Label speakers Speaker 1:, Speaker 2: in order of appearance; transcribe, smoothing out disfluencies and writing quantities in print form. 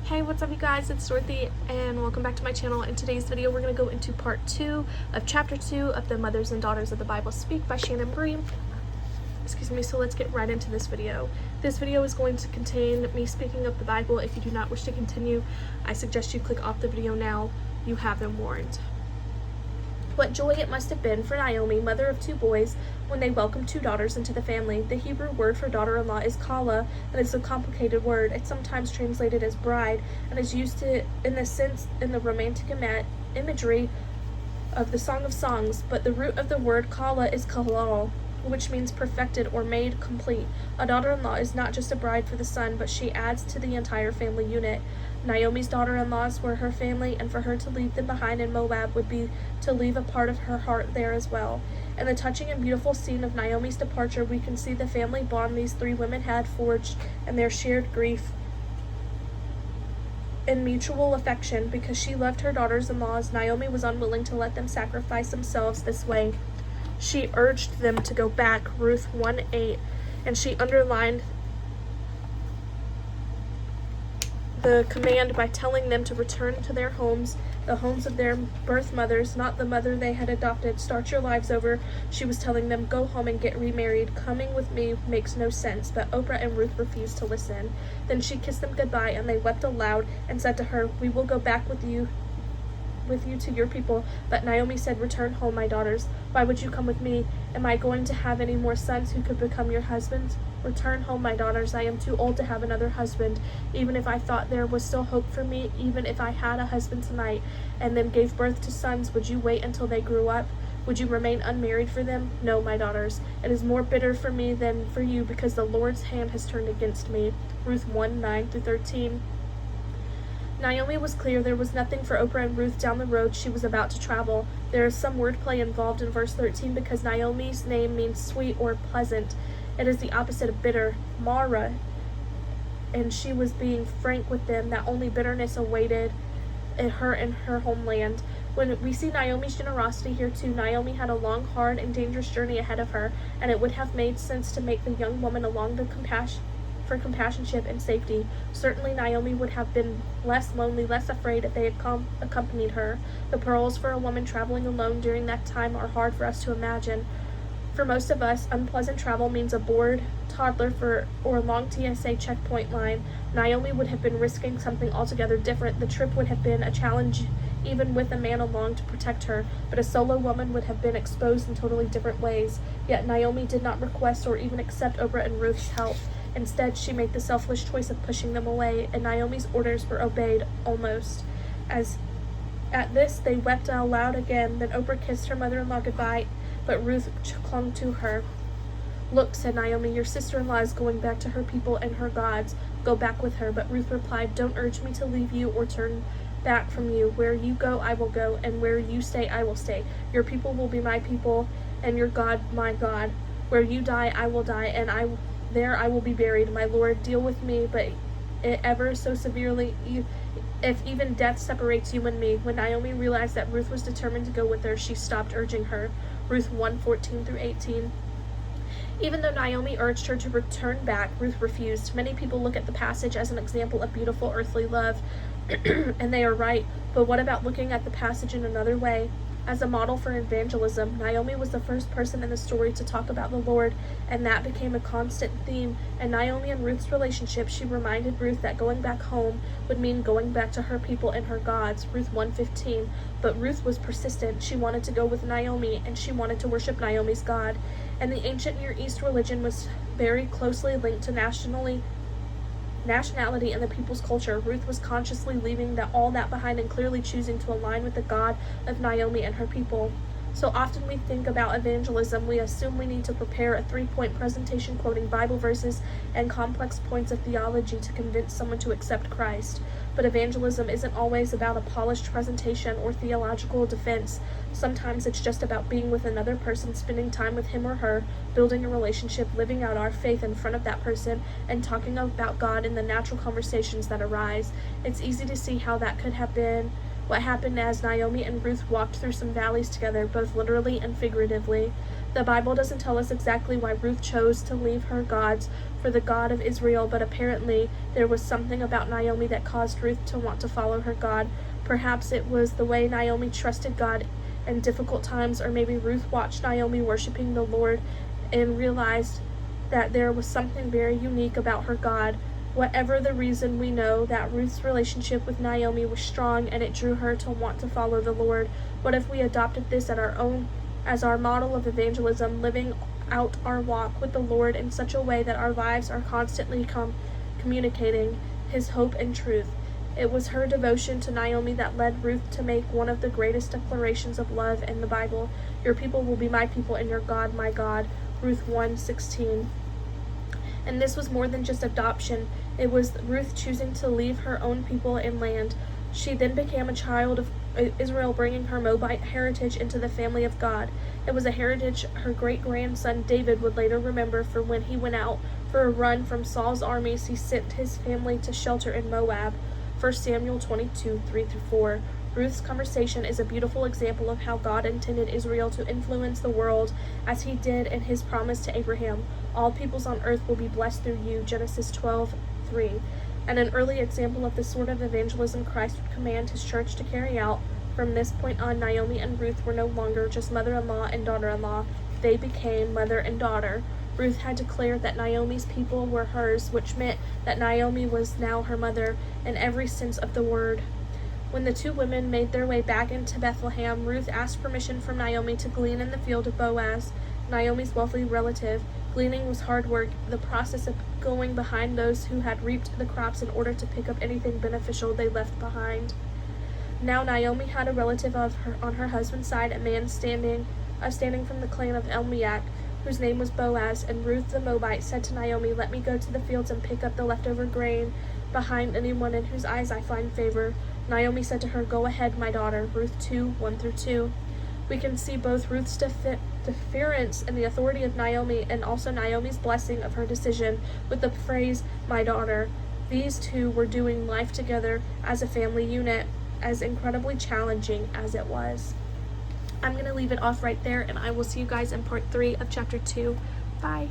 Speaker 1: Hey, what's up you guys, it's Dorothy and welcome back to my channel. In today's video we're going to go into part 2 of chapter 2 of the Mothers and Daughters of the Bible Speak by Shannon Bream. So let's get right into this video. This video is going to contain me speaking of the Bible. If you do not wish to continue, I suggest you click off the video now. You have been warned. What joy it must have been for Naomi, mother of 2 boys, when they welcomed 2 daughters into the family. The Hebrew word for daughter-in-law is kala, and it's a complicated word. It's sometimes translated as bride, and is used in the romantic imagery of the Song of Songs, but the root of the word kala is kalal, which means perfected or made complete. A daughter-in-law is not just a bride for the son, but she adds to the entire family unit. Naomi's daughter-in-laws were her family, and for her to leave them behind in Moab would be to leave a part of her heart there as well. In the touching and beautiful scene of Naomi's departure, we can see the family bond these 3 women had forged and their shared grief and mutual affection. Because she loved her daughters-in-laws, Naomi was unwilling to let them sacrifice themselves this way. She urged them to go back, Ruth 1:8, and she underlined the command by telling them to return to their homes, the homes of their birth mothers, not the mother they had adopted. Start your lives over, she was telling them. Go home and get remarried. Coming with me makes no sense. But Oprah and Ruth refused to listen. Then she kissed them goodbye, and they wept aloud and said to her, "We will go back with you to your people." But Naomi said, "Return home, my daughters. Why would you come with me? Am I going to have any more sons who could become your husbands? Return home, my daughters. I am too old to have another husband. Even if I thought there was still hope for me, even if I had a husband tonight and then gave birth to sons, would you wait until they grew up? Would you remain unmarried for them? No, my daughters. It is more bitter for me than for you, because the Lord's hand has turned against me." Ruth 1:9-13. Naomi was clear there was nothing for Oprah and Ruth down the road she was about to travel. There is some wordplay involved in verse 13, because Naomi's name means sweet or pleasant. It is the opposite of bitter, Mara, and she was being frank with them that only bitterness awaited her in her homeland. When we see Naomi's generosity here too, Naomi had a long, hard, and dangerous journey ahead of her, and it would have made sense to make the young woman along for companionship and safety. Certainly Naomi would have been less lonely, less afraid if they had accompanied her. The perils for a woman traveling alone during that time are hard for us to imagine. For most of us, unpleasant travel means a bored toddler or a long TSA checkpoint line. Naomi would have been risking something altogether different. The trip would have been a challenge even with a man along to protect her, but a solo woman would have been exposed in totally different ways. Yet Naomi did not request or even accept Oprah and Ruth's help. Instead, she made the selfish choice of pushing them away, and Naomi's orders were obeyed, almost. At this, they wept aloud again. Then Oprah kissed her mother-in-law goodbye, but Ruth clung to her. "Look," said Naomi, "your sister-in-law is going back to her people and her gods. Go back with her." But Ruth replied, "Don't urge me to leave you or turn back from you. Where you go, I will go, and where you stay, I will stay. Your people will be my people, and your God, my God. Where you die, I will die, and there I will be buried. My Lord, deal with me, but it ever so severely, if even death separates you and me." When Naomi realized that Ruth was determined to go with her, she stopped urging her. Ruth 1:14-18. Even though Naomi urged her to return back, Ruth refused. Many people look at the passage as an example of beautiful earthly love, and they are right. But what about looking at the passage in another way? As a model for evangelism, Naomi was the first person in the story to talk about the Lord, and that became a constant theme. In Naomi and Ruth's relationship, she reminded Ruth that going back home would mean going back to her people and her gods, Ruth 1:15. But Ruth was persistent. She wanted to go with Naomi, and she wanted to worship Naomi's God. And the ancient Near East religion was very closely linked to nationality and the people's culture. Ruth was consciously leaving all that behind and clearly choosing to align with the God of Naomi and her people. So often we think about evangelism, we assume we need to prepare a 3-point presentation quoting Bible verses and complex points of theology to convince someone to accept Christ. But evangelism isn't always about a polished presentation or theological defense. Sometimes it's just about being with another person, spending time with him or her, building a relationship, living out our faith in front of that person, and talking about God in the natural conversations that arise. It's easy to see how that could have been what happened as Naomi and Ruth walked through some valleys together, both literally and figuratively. The Bible doesn't tell us exactly why Ruth chose to leave her gods for the God of Israel, but apparently there was something about Naomi that caused Ruth to want to follow her God. Perhaps it was the way Naomi trusted God in difficult times, or maybe Ruth watched Naomi worshiping the Lord and realized that there was something very unique about her God. Whatever the reason, we know that Ruth's relationship with Naomi was strong, and it drew her to want to follow the Lord. What if we adopted this as our model of evangelism, living out our walk with the Lord in such a way that our lives are constantly communicating His hope and truth? It was her devotion to Naomi that led Ruth to make one of the greatest declarations of love in the Bible. Your people will be my people, and your God my God. Ruth 1:16. And this was more than just adoption. It was Ruth choosing to leave her own people and land. She then became a child of Israel, bringing her Moabite heritage into the family of God. It was a heritage her great-grandson David would later remember, for when he went out for a run from Saul's armies, he sent his family to shelter in Moab. 1 Samuel 22:3-4. Ruth's conversation is a beautiful example of how God intended Israel to influence the world, as He did in His promise to Abraham. All peoples on earth will be blessed through you, Genesis 12:3. And an early example of the sort of evangelism Christ would command His church to carry out. From this point on, Naomi and Ruth were no longer just mother-in-law and daughter-in-law. They became mother and daughter. Ruth had declared that Naomi's people were hers, which meant that Naomi was now her mother in every sense of the word. When the two women made their way back into Bethlehem, Ruth asked permission from Naomi to glean in the field of Boaz, Naomi's wealthy relative. Gleaning was hard work, the process of going behind those who had reaped the crops in order to pick up anything beneficial they left behind. Now Naomi had a relative on her husband's side, a man standing from the clan of Elimelech, whose name was Boaz. And Ruth the Moabite said to Naomi, "Let me go to the fields and pick up the leftover grain behind anyone in whose eyes I find favor." Naomi said to her, "Go ahead, my daughter." Ruth 2:1-2. We can see both Ruth's deference in the authority of Naomi and also Naomi's blessing of her decision with the phrase, "my daughter." These two were doing life together as a family unit, as incredibly challenging as it was. I'm going to leave it off right there, and I will see you guys in part 3 of chapter 2. Bye.